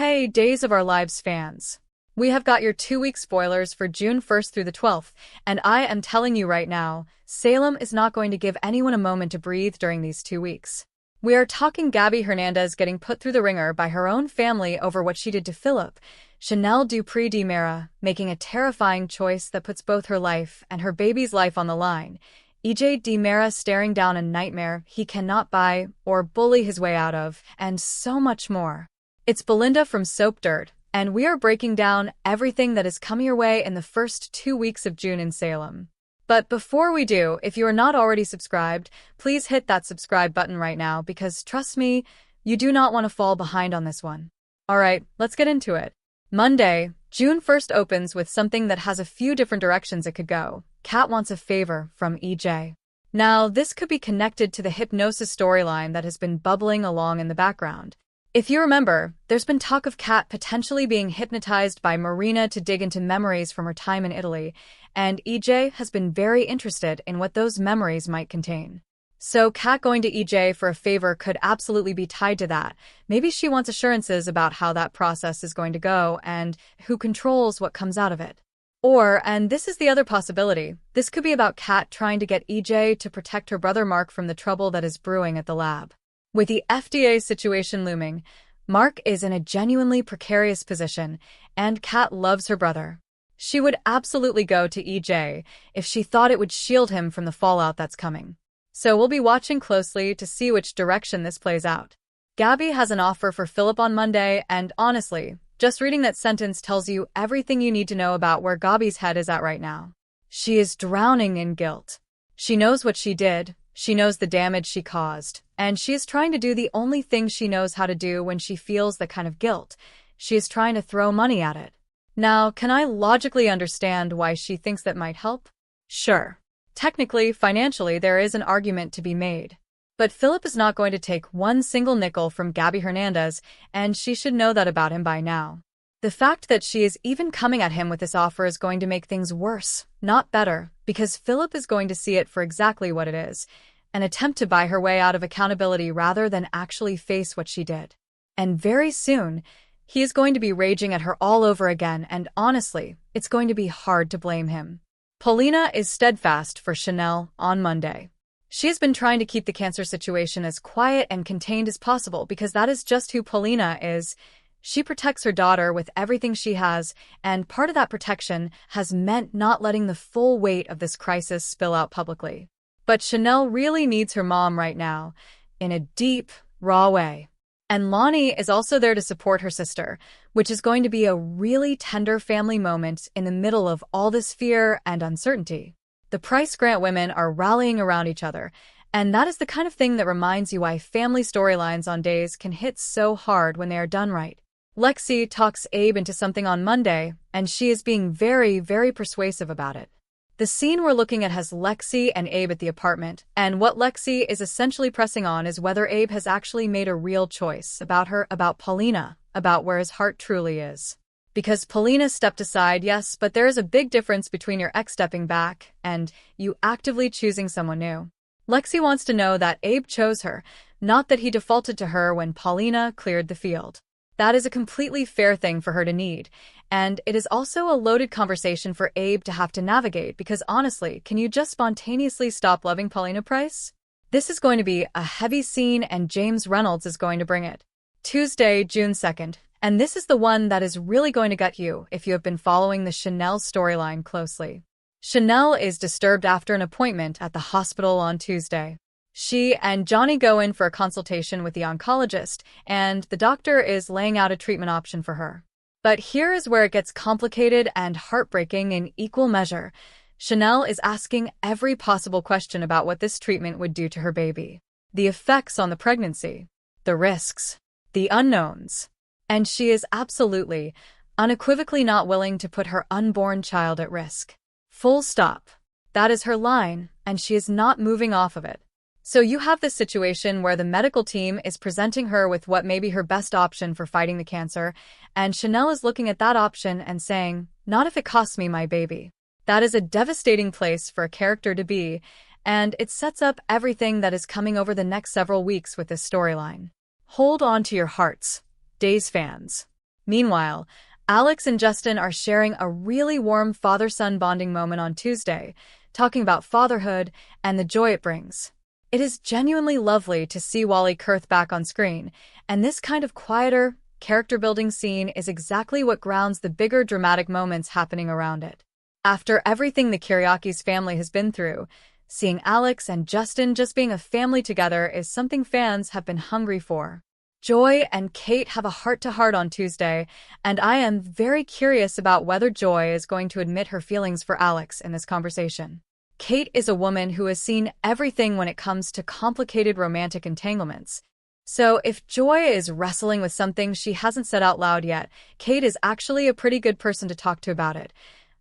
Hey, Days of Our Lives fans. We have got your 2-week spoilers for June 1st through the 12th, and I am telling you right now, Salem is not going to give anyone a moment to breathe during these 2 weeks. We are talking Gabi Hernandez getting put through the ringer by her own family over what she did to Philip, Chanel Dupree making a terrifying choice that puts both her life and her baby's life on the line, EJ staring down a nightmare he cannot buy or bully his way out of, and so much more. It's Belinda from Soap Dirt, and we are breaking down everything that is coming your way in the first 2 weeks of June in Salem. But before we do, if you are not already subscribed, please hit that subscribe button right now because, trust me, you do not want to fall behind on this one. Alright, let's get into it. Monday, June 1st opens with something that has a few different directions it could go. Kat wants a favor from EJ. Now, this could be connected to the hypnosis storyline that has been bubbling along in the background. If you remember, there's been talk of Kat potentially being hypnotized by Marina to dig into memories from her time in Italy, and EJ has been very interested in what those memories might contain. So Kat going to EJ for a favor could absolutely be tied to that. Maybe she wants assurances about how that process is going to go and who controls what comes out of it. Or, and this is the other possibility, this could be about Kat trying to get EJ to protect her brother Mark from the trouble that is brewing at the lab. With the FDA situation looming, Mark is in a genuinely precarious position, and Kat loves her brother. She would absolutely go to EJ if she thought it would shield him from the fallout that's coming. So we'll be watching closely to see which direction this plays out. Gabi has an offer for Philip on Monday, and honestly, just reading that sentence tells you everything you need to know about where Gabi's head is at right now. She is drowning in guilt. She knows what she did, she knows the damage she caused, and she is trying to do the only thing she knows how to do when she feels that kind of guilt. She is trying to throw money at it. Now, can I logically understand why she thinks that might help? Sure. Technically, financially, there is an argument to be made. But Philip is not going to take one single nickel from Gabi Hernandez, and she should know that about him by now. The fact that she is even coming at him with this offer is going to make things worse, not better, because Philip is going to see it for exactly what it is, an attempt to buy her way out of accountability rather than actually face what she did. And very soon, he is going to be raging at her all over again, and honestly, it's going to be hard to blame him. Paulina is steadfast for Chanel on Monday. She has been trying to keep the cancer situation as quiet and contained as possible because that is just who Paulina is. She protects her daughter with everything she has, and part of that protection has meant not letting the full weight of this crisis spill out publicly. But Chanel really needs her mom right now, in a deep, raw way. And Lonnie is also there to support her sister, which is going to be a really tender family moment in the middle of all this fear and uncertainty. The Price Grant women are rallying around each other, and that is the kind of thing that reminds you why family storylines on Days can hit so hard when they are done right. Lexi talks Abe into something on Monday, and she is being very, very persuasive about it. The scene we're looking at has Lexi and Abe at the apartment, and what Lexi is essentially pressing on is whether Abe has actually made a real choice about her, about Paulina, about where his heart truly is. Because Paulina stepped aside, yes, but there is a big difference between your ex stepping back and you actively choosing someone new. Lexi wants to know that Abe chose her, not that he defaulted to her when Paulina cleared the field. That is a completely fair thing for her to need, and it is also a loaded conversation for Abe to have to navigate because honestly, can you just spontaneously stop loving Paulina Price? This is going to be a heavy scene and James Reynolds is going to bring it. Tuesday, June 2nd, and this is the one that is really going to gut you if you have been following the Chanel storyline closely. Chanel is disturbed after an appointment at the hospital on Tuesday. She and Johnny go in for a consultation with the oncologist, and the doctor is laying out a treatment option for her. But here is where it gets complicated and heartbreaking in equal measure. Chanel is asking every possible question about what this treatment would do to her baby, the effects on the pregnancy, the risks, the unknowns. And she is absolutely, unequivocally not willing to put her unborn child at risk. Full stop. That is her line, and she is not moving off of it. So you have this situation where the medical team is presenting her with what may be her best option for fighting the cancer, and Chanel is looking at that option and saying, not if it costs me my baby. That is a devastating place for a character to be, and it sets up everything that is coming over the next several weeks with this storyline. Hold on to your hearts, Days fans. Meanwhile, Alex and Justin are sharing a really warm father-son bonding moment on Tuesday, talking about fatherhood and the joy it brings. It is genuinely lovely to see Wally Kurth back on screen, and this kind of quieter, character-building scene is exactly what grounds the bigger dramatic moments happening around it. After everything the Kiriakis family has been through, seeing Alex and Justin just being a family together is something fans have been hungry for. Joy and Kate have a heart-to-heart on Tuesday, and I am very curious about whether Joy is going to admit her feelings for Alex in this conversation. Kate is a woman who has seen everything when it comes to complicated romantic entanglements. So if Joy is wrestling with something she hasn't said out loud yet, Kate is actually a pretty good person to talk to about it.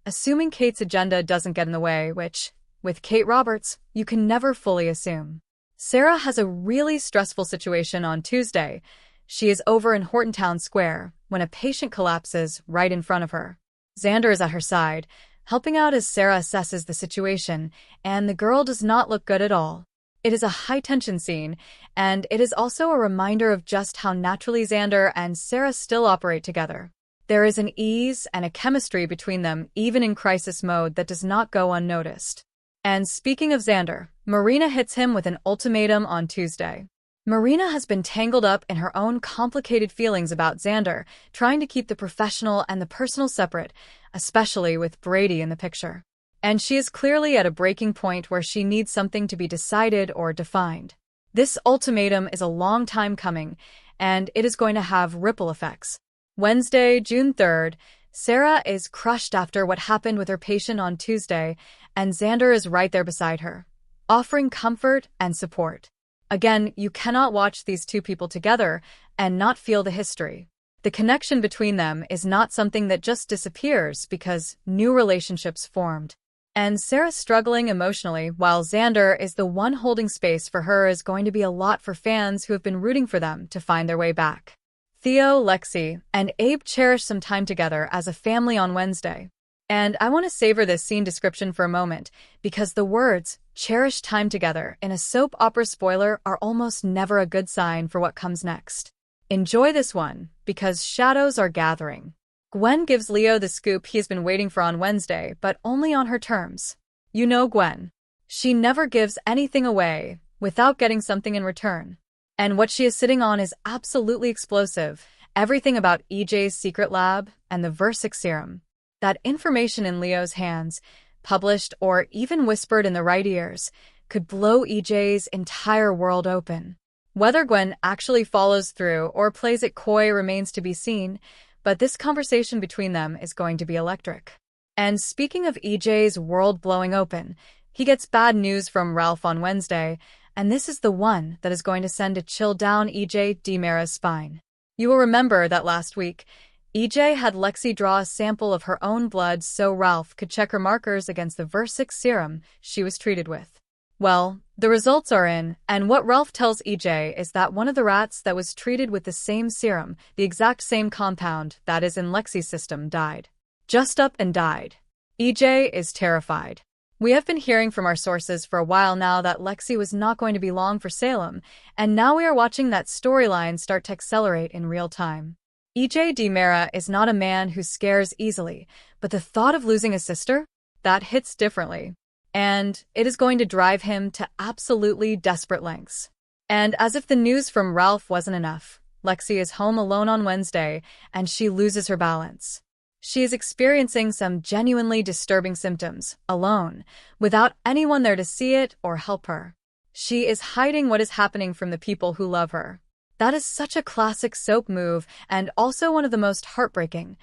Assuming Kate's agenda doesn't get in the way, which, with Kate Roberts, you can never fully assume. Sarah has a really stressful situation on Tuesday. She is over in Hortontown Square when a patient collapses right in front of her. Xander is at her side, helping out as Sarah assesses the situation, and the girl does not look good at all. It is a high-tension scene, and it is also a reminder of just how naturally Xander and Sarah still operate together. There is an ease and a chemistry between them even in crisis mode that does not go unnoticed. And speaking of Xander, Marina hits him with an ultimatum on Tuesday. Marina has been tangled up in her own complicated feelings about Xander, trying to keep the professional and the personal separate, especially with Brady in the picture. And she is clearly at a breaking point where she needs something to be decided or defined. This ultimatum is a long time coming, and it is going to have ripple effects. Wednesday, June 3rd, Sarah is crushed after what happened with her patient on Tuesday, and Xander is right there beside her, offering comfort and support. Again, you cannot watch these two people together and not feel the history. The connection between them is not something that just disappears because new relationships formed. And Sarah struggling emotionally while Xander is the one holding space for her is going to be a lot for fans who have been rooting for them to find their way back. Theo, Lexi, and Abe cherish some time together as a family on Wednesday. And I want to savor this scene description for a moment, because the words, cherish time together, in a soap opera spoiler are almost never a good sign for what comes next. Enjoy this one, because shadows are gathering. Gwen gives Leo the scoop he's been waiting for on Wednesday, but only on her terms. You know Gwen. She never gives anything away without getting something in return. And what she is sitting on is absolutely explosive. Everything about EJ's secret lab and the Versic serum. That information in Leo's hands, published or even whispered in the right ears, could blow EJ's entire world open. Whether Gwen actually follows through or plays it coy remains to be seen, but this conversation between them is going to be electric. And speaking of EJ's world blowing open, he gets bad news from Ralph on Wednesday, and this is the one that is going to send a chill down EJ DiMera's spine. You will remember that last week, EJ had Lexi draw a sample of her own blood so Ralph could check her markers against the Versic serum she was treated with. Well, the results are in, and what Ralph tells EJ is that one of the rats that was treated with the same serum, the exact same compound that is in Lexi's system, died. Just up and died. EJ is terrified. We have been hearing from our sources for a while now that Lexi was not going to be long for Salem, and now we are watching that storyline start to accelerate in real time. EJ DiMera is not a man who scares easily, but the thought of losing a sister? That hits differently. And it is going to drive him to absolutely desperate lengths. And as if the news from Ralph wasn't enough, Lexi is home alone on Wednesday, and she loses her balance. She is experiencing some genuinely disturbing symptoms, alone, without anyone there to see it or help her. She is hiding what is happening from the people who love her. That is such a classic soap move, and also one of the most heartbreaking.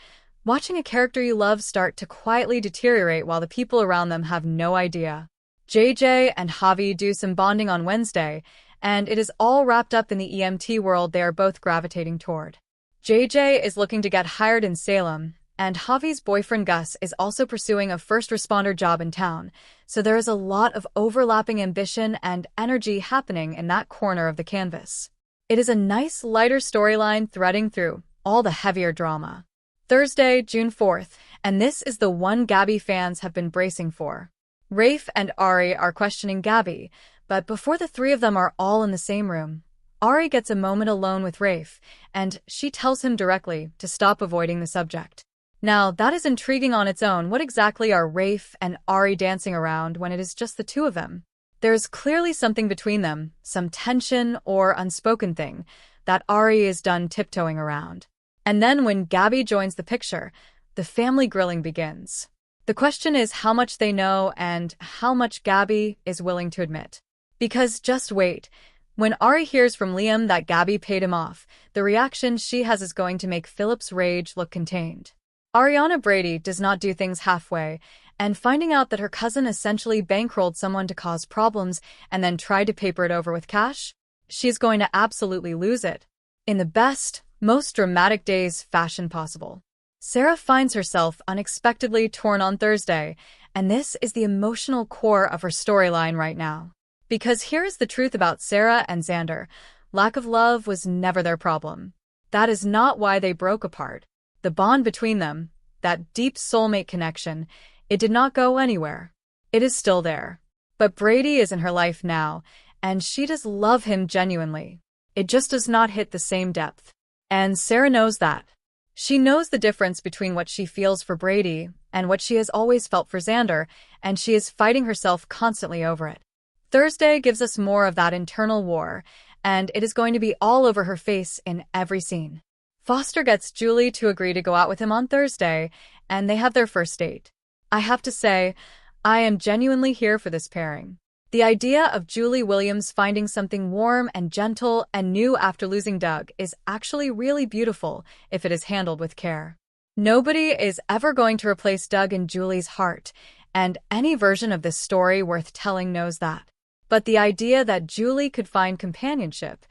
Watching a character you love start to quietly deteriorate while the people around them have no idea. JJ and Javi do some bonding on Wednesday, and it is all wrapped up in the EMT world they are both gravitating toward. JJ is looking to get hired in Salem, and Javi's boyfriend Gus is also pursuing a first responder job in town, so there is a lot of overlapping ambition and energy happening in that corner of the canvas. It is a nice, lighter storyline threading through all the heavier drama. Thursday, June 4th, and this is the one Gabi fans have been bracing for. Rafe and Ari are questioning Gabi, but before the three of them are all in the same room, Ari gets a moment alone with Rafe, and she tells him directly to stop avoiding the subject. Now, that is intriguing on its own. What exactly are Rafe and Ari dancing around when it is just the two of them? There is clearly something between them, some tension or unspoken thing, that Ari is done tiptoeing around. And then when Gabi joins the picture, the family grilling begins. The question is how much they know and how much Gabi is willing to admit. Because just wait. When Ari hears from Liam that Gabi paid him off, the reaction she has is going to make Philip's rage look contained. Ariana Brady does not do things halfway, and finding out that her cousin essentially bankrolled someone to cause problems and then tried to paper it over with cash, she's going to absolutely lose it. In the best, most dramatic days fashion possible. Sarah finds herself unexpectedly torn on Thursday, and this is the emotional core of her storyline right now. Because here is the truth about Sarah and Xander. Lack of love was never their problem. That is not why they broke apart. The bond between them, that deep soulmate connection, it did not go anywhere. It is still there. But Brady is in her life now, and she does love him genuinely. It just does not hit the same depth. And Sarah knows that. She knows the difference between what she feels for Brady and what she has always felt for Xander, and she is fighting herself constantly over it. Thursday gives us more of that internal war, and it is going to be all over her face in every scene. Foster gets Julie to agree to go out with him on Thursday, and they have their first date. I have to say, I am genuinely here for this pairing. The idea of Julie Williams finding something warm and gentle and new after losing Doug is actually really beautiful if it is handled with care. Nobody is ever going to replace Doug in Julie's heart, and any version of this story worth telling knows that. But the idea that Julie could find companionship,